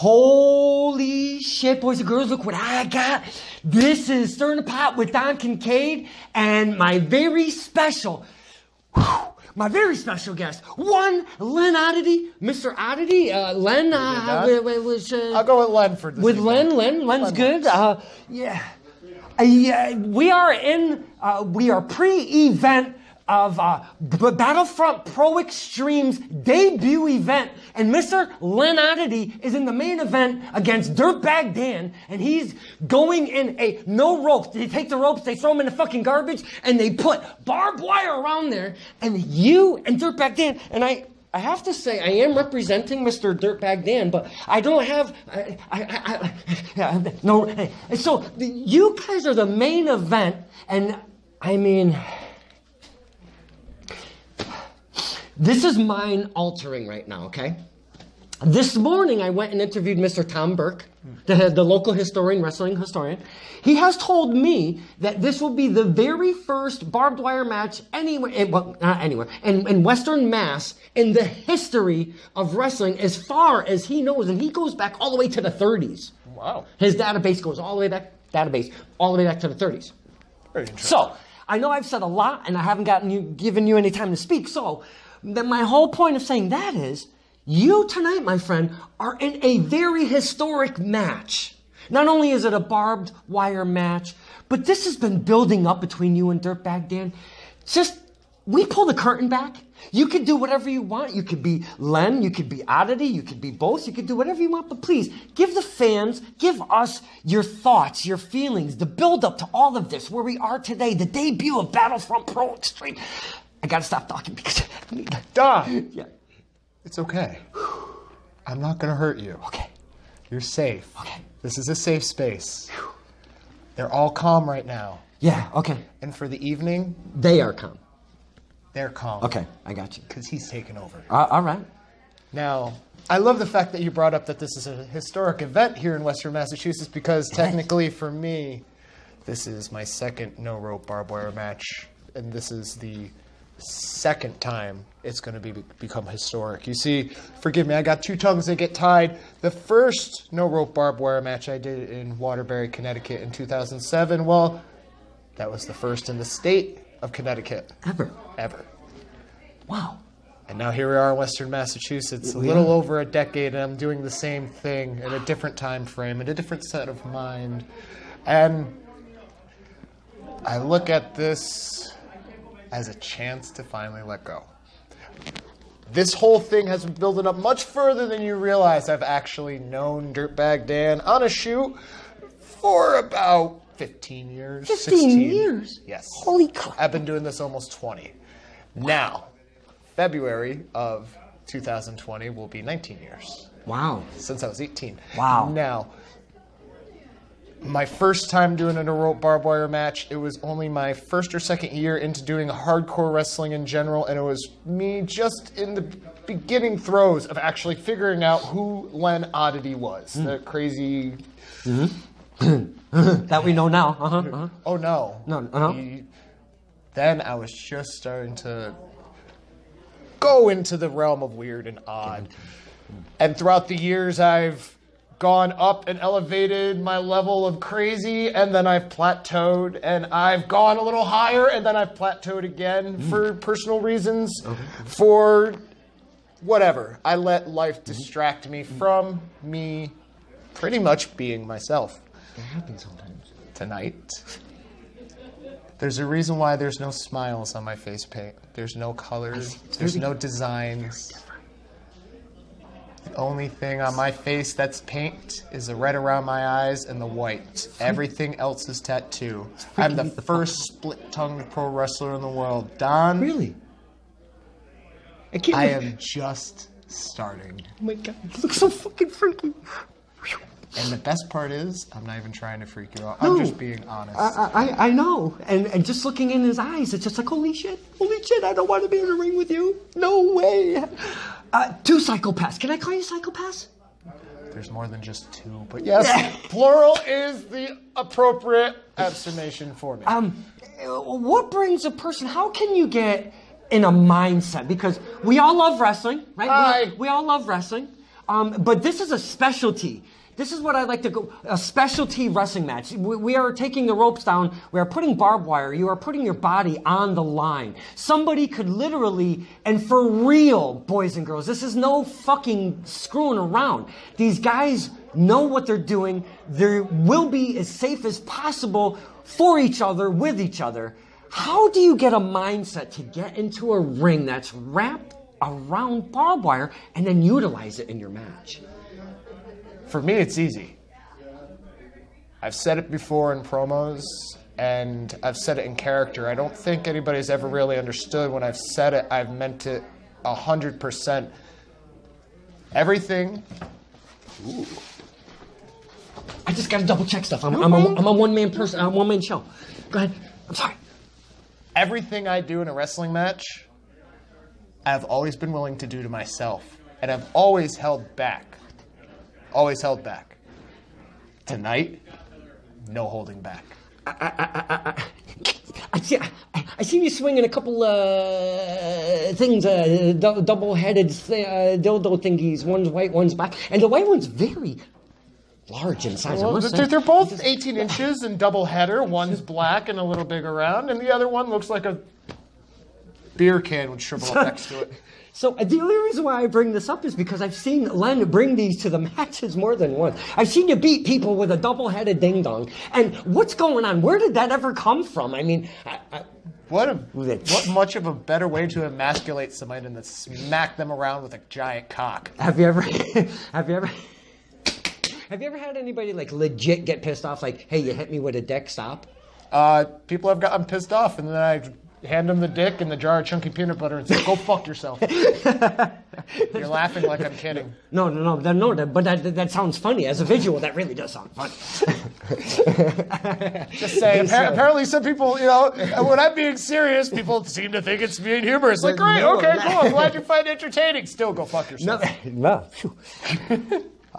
Holy shit, boys and girls, look what I got. This is Stirring the Pot with Don Kincaid and my very special guest, one, Lenn Oddity. Mr. Oddity, Lenn, I'll go with Lenn for this. With Lenn's good. Yeah. We are pre-event of Battlefront Pro Extreme's debut event, and Mr. Lenn Oddity is in the main event against Dirtbag Dan, and he's going in a no ropes. They take the ropes, they throw them in the fucking garbage, and they put barbed wire around there, and you and Dirtbag Dan, and I have to say, I am representing Mr. Dirtbag Dan, but I don't have, no, so you guys are the main event, and I mean, this is mind altering right now, okay? This morning, I went and interviewed Mr. Tom Burke, the local historian, wrestling historian. He has told me that this will be the very first barbed wire match anywhere, well, not anywhere, in Western Mass in the history of wrestling as far as he knows. And he goes back all the way to the 30s. Wow. His database goes all the way back to the 30s. Very interesting. So, I know I've said a lot and I haven't given you any time to speak. So, then my whole point of saying that is, you tonight, my friend, are in a very historic match. Not only is it a barbed wire match, but this has been building up between you and Dirtbag Dan. We pull the curtain back. You could do whatever you want. You could be Lenn, you could be Oddity, you could be both, you could do whatever you want, but please, give the fans, give us your thoughts, your feelings, the build up to all of this, where we are today, the debut of Battlefront Pro Extreme. I gotta stop talking because... Don! Yeah. It's okay. I'm not gonna hurt you. Okay. You're safe. Okay. This is a safe space. They're all calm right now. Yeah, okay. And for the evening... They are calm. They're calm. Okay, I got you. Because he's taken over. All right. Now, I love the fact that you brought up that this is a historic event here in Western Massachusetts, because technically for me, this is my second no-rope barbed wire match, and this is the second time it's going to become historic. You see, forgive me, I got two tongues that get tied. The first no-rope barbed wire match I did in Waterbury, Connecticut in 2007, well, that was the first in the state of Connecticut. Ever. Wow. And now here we are in Western Massachusetts, a little over a decade, and I'm doing the same thing in a different time frame, in a different set of mind. And I look at this as a chance to finally let go. This whole thing has been building up much further than you realize. I've actually known Dirtbag Dan on a shoot for about 15 years. 15 years? Yes. Holy crap. I've been doing this almost 20. Now, February of 2020 will be 19 years. Wow. Since I was 18. Wow. Now, my first time doing a no-rope barbed wire match, it was only my first or second year into doing hardcore wrestling in general, and it was me just in the beginning throes of actually figuring out who Lenn Oddity was. The crazy... that we know now. Oh, no. No. Then I was just starting to go into the realm of weird and odd. And throughout the years, I've gone up and elevated my level of crazy, and then I've plateaued, and I've gone a little higher, and then I've plateaued again for personal reasons, for whatever. I let life distract me from me pretty much being myself. It happens sometimes. Tonight, there's a reason why there's no smiles on my face paint. There's no colors. There's no designs. The only thing on my face that's paint is the red around my eyes and the white. Everything else is tattoo. I'm the first split-tongued pro wrestler in the world. Don? Really? I am just starting. Oh my god, you look so fucking freaky. And the best part is, I'm not even trying to freak you out. I'm just being honest. I know. And just looking in his eyes, it's just like, holy shit, I don't want to be in a ring with you. No way. Two psychopaths. Can I call you psychopaths? There's more than just two, but yes, plural is the appropriate estimation for me. What brings a person, how can you get in a mindset? Because we all love wrestling, right? We all love wrestling. But this is a specialty. This is what I like to go, a specialty wrestling match. We are taking the ropes down. We are putting barbed wire. You are putting your body on the line. Somebody could literally, and for real, boys and girls, this is no fucking screwing around. These guys know what they're doing. They will be as safe as possible for each other, with each other. How do you get a mindset to get into a ring that's wrapped around barbed wire and then utilize it in your match? For me, it's easy. I've said it before in promos, and I've said it in character. I don't think anybody's ever really understood when I've said it. I've meant it 100%. Everything. Ooh. I just got to double check stuff. I'm a one-man person. I'm a one-man show. Go ahead. I'm sorry. Everything I do in a wrestling match, I've always been willing to do to myself, and I've always held back. Always held back. Tonight, no holding back. I seen you swinging a couple things, double-headed dildo thingies. One's white, one's black, and the white one's very large in size. Well, they're both 18 inches and double header. One's black and a little big around, and the other one looks like a beer can would shrivel up next to it. So the only reason why I bring this up is because I've seen Lenn bring these to the matches more than once. I've seen you beat people with a double-headed ding-dong. And what's going on? Where did that ever come from? I mean... What much of a better way to emasculate somebody than to smack them around with a giant cock? Have you ever had anybody like legit get pissed off? Like, hey, you hit me with a dick, stop? People have gotten pissed off, and then I hand them the dick and the jar of chunky peanut butter and say, go fuck yourself. You're laughing like I'm kidding. No, but that sounds funny. As a visual, that really does sound funny. Just saying, apparently some people, when I'm being serious, people seem to think it's being humorous. Like, great, okay, cool, I'm glad you find it entertaining. Still go fuck yourself.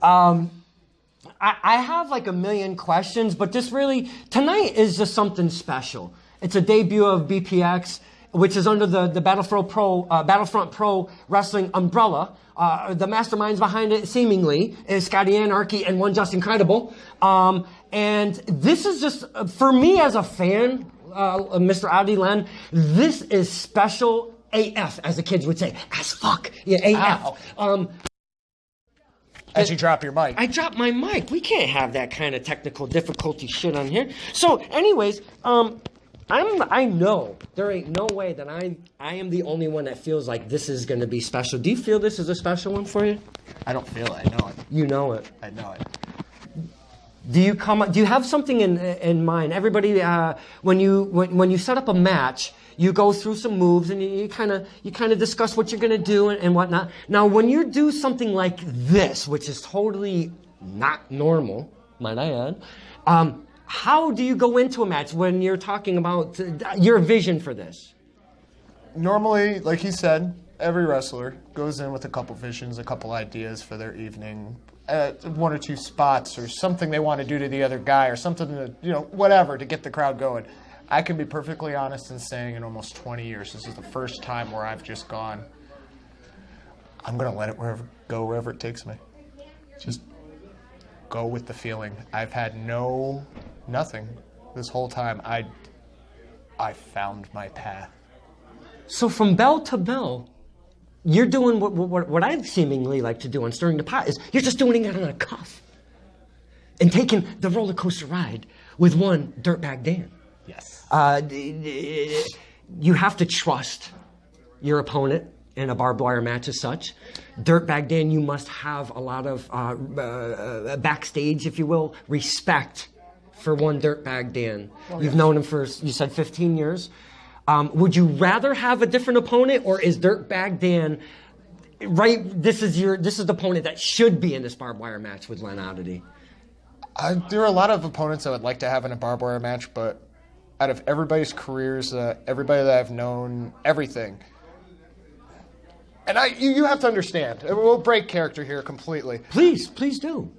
I have like a million questions, but this really, tonight is just something special. It's a debut of BPX, which is under the Battlefront Pro Wrestling umbrella. The masterminds behind it, seemingly, is Scotty Anarchy and One Just Incredible. And this is just, for me as a fan, Mr. Oddity Lenn, this is special AF, as the kids would say. As fuck. Yeah, AF. As you drop your mic. I dropped my mic. We can't have that kind of technical difficulty shit on here. So, anyways, I know there ain't no way that I am the only one that feels like this is going to be special. Do you feel this is a special one for you? I don't feel it. I know it. You know it. I know it. Do you have something in mind? Everybody, when you set up a match, you go through some moves and you kind of discuss what you're going to do and whatnot. Now, when you do something like this, which is totally not normal, might I add, how do you go into a match when you're talking about your vision for this? Normally, like he said, every wrestler goes in with a couple visions, a couple ideas for their evening, one or two spots or something they want to do to the other guy or something to, whatever to get the crowd going. I can be perfectly honest in saying in almost 20 years, this is the first time where I've just gone, I'm going to let it go wherever it takes me. Just go with the feeling. I've had nothing this whole time. I found my path. So from bell to bell, you're doing what I seemingly like to do on Stirring the Pot is you're just doing it on a cuff and taking the roller coaster ride with one Dirtbag Dan. Yes. You have to trust your opponent in a barbed wire match as such. Dirtbag Dan, you must have a lot of backstage, if you will, respect for one Dirtbag Dan. Oh, You've known him for, you said 15 years. Would you rather have a different opponent, or is Dirtbag Dan right? This is the opponent that should be in this barbed wire match with Lenn Oddity. There are a lot of opponents I would like to have in a barbed wire match, but out of everybody's careers, everybody that I've known, everything. And you have to understand. We'll break character here completely. Please do.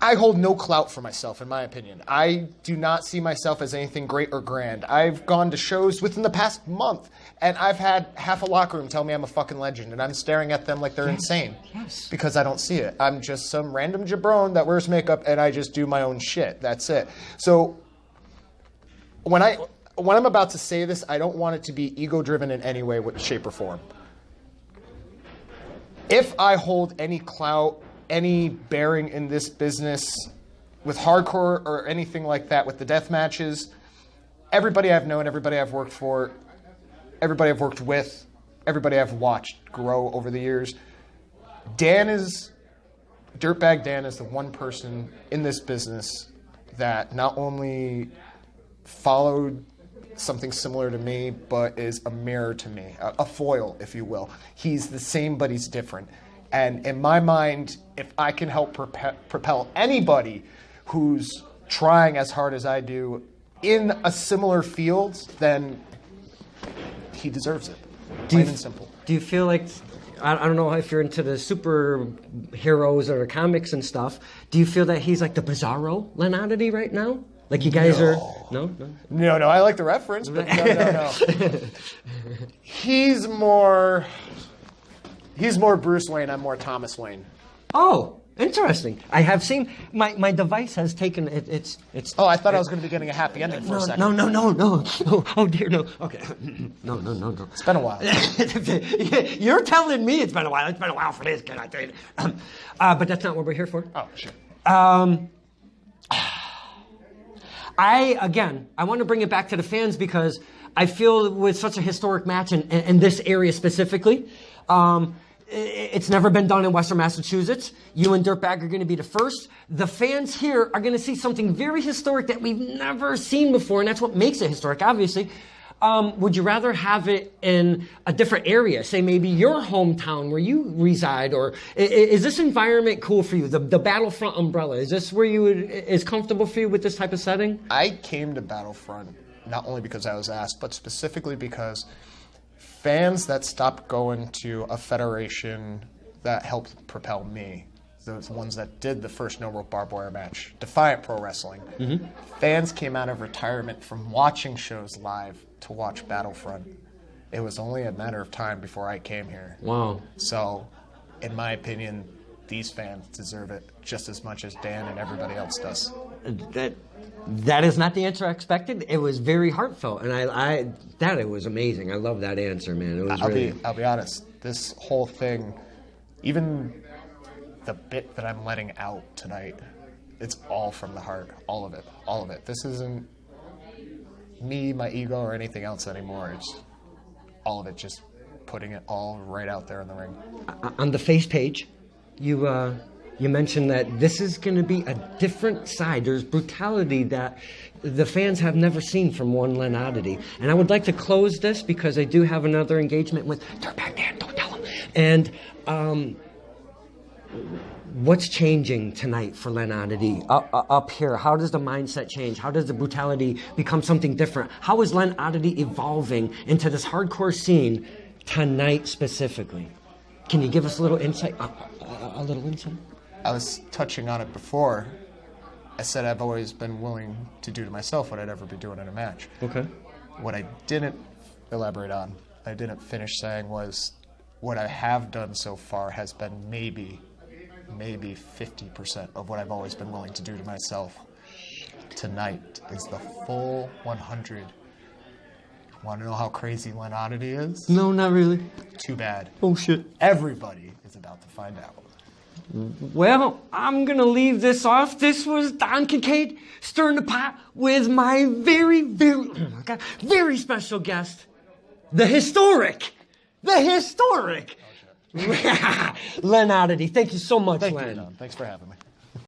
I hold no clout for myself, in my opinion. I do not see myself as anything great or grand. I've gone to shows within the past month, and I've had half a locker room tell me I'm a fucking legend, and I'm staring at them like they're insane. Yes. Because I don't see it. I'm just some random jabron that wears makeup, and I just do my own shit. That's it. So when I'm about to say this, I don't want it to be ego-driven in any way, shape, or form. If I hold any clout, any bearing in this business with hardcore or anything like that, with the death matches, everybody I've known, everybody I've worked for, everybody I've worked with, everybody I've watched grow over the years, Dirtbag Dan is the one person in this business that not only followed something similar to me, but is a mirror to me, a foil, if you will. He's the same, but he's different. And in my mind, if I can help propel anybody who's trying as hard as I do in a similar field, then he deserves it. Plain and simple. Do you feel like, I don't know if you're into the superheroes or comics and stuff, do you feel that he's like the Bizarro Lenn Oddity right now? Like you guys are... No? No, I like the reference, but no. He's more Bruce Wayne, I'm more Thomas Wayne. Oh, interesting. I have seen... My device has taken... It's. Oh, I thought I was going to be getting a happy ending for a second. No. Oh, dear, no. Okay. No. It's been a while. You're telling me it's been a while. It's been a while for this kid, I think. But that's not what we're here for. Oh, sure. I want to bring it back to the fans because I feel with such a historic match in this area specifically, it's never been done in Western Massachusetts. You and Dirtbag are going to be the first. The fans here are going to see something very historic that we've never seen before, and that's what makes it historic, obviously. Would you rather have it in a different area, say maybe your hometown where you reside, or is this environment cool for you, the Battlefront umbrella? Is this where is comfortable for you with this type of setting? I came to Battlefront not only because I was asked, but specifically because fans that stopped going to a federation that helped propel me, those ones that did the first no rope barbed wire match, Defiant Pro Wrestling, fans came out of retirement from watching shows live to watch Battlefront. It was only a matter of time before I came here. Wow. So, in my opinion, these fans deserve it just as much as Dan and everybody else does. That is not the answer I expected. It was very heartfelt, and it was amazing. I love that answer, man. It was I'll be honest. This whole thing, even the bit that I'm letting out tonight, it's all from the heart. All of it. This isn't me, my ego, or anything else anymore. It's all of it, just putting it all right out there in the ring. On the face page, you mentioned that this is going to be a different side. There's brutality that the fans have never seen from one Lenn Oddity. And I would like to close this because I do have another engagement with Dirtbag Dan, don't tell him. And what's changing tonight for Lenn Oddity up here? How does the mindset change? How does the brutality become something different? How is Lenn Oddity evolving into this hardcore scene tonight specifically? Can you give us a little insight? A little insight? I was touching on it before. I said I've always been willing to do to myself what I'd ever be doing in a match. Okay. What I didn't elaborate on, I didn't finish saying, was what I have done so far has been maybe 50% of what I've always been willing to do to myself. Tonight is the full 100. Want to know how crazy Lenn Oddity is? No, not really. Too bad. Oh, shit. Everybody is about to find out. Well, I'm going to leave this off. This was Don Kincaid stirring the pot with my very, very special guest, the historic Lenn Oddity. Thank you so much, Lenn. Thanks for having me.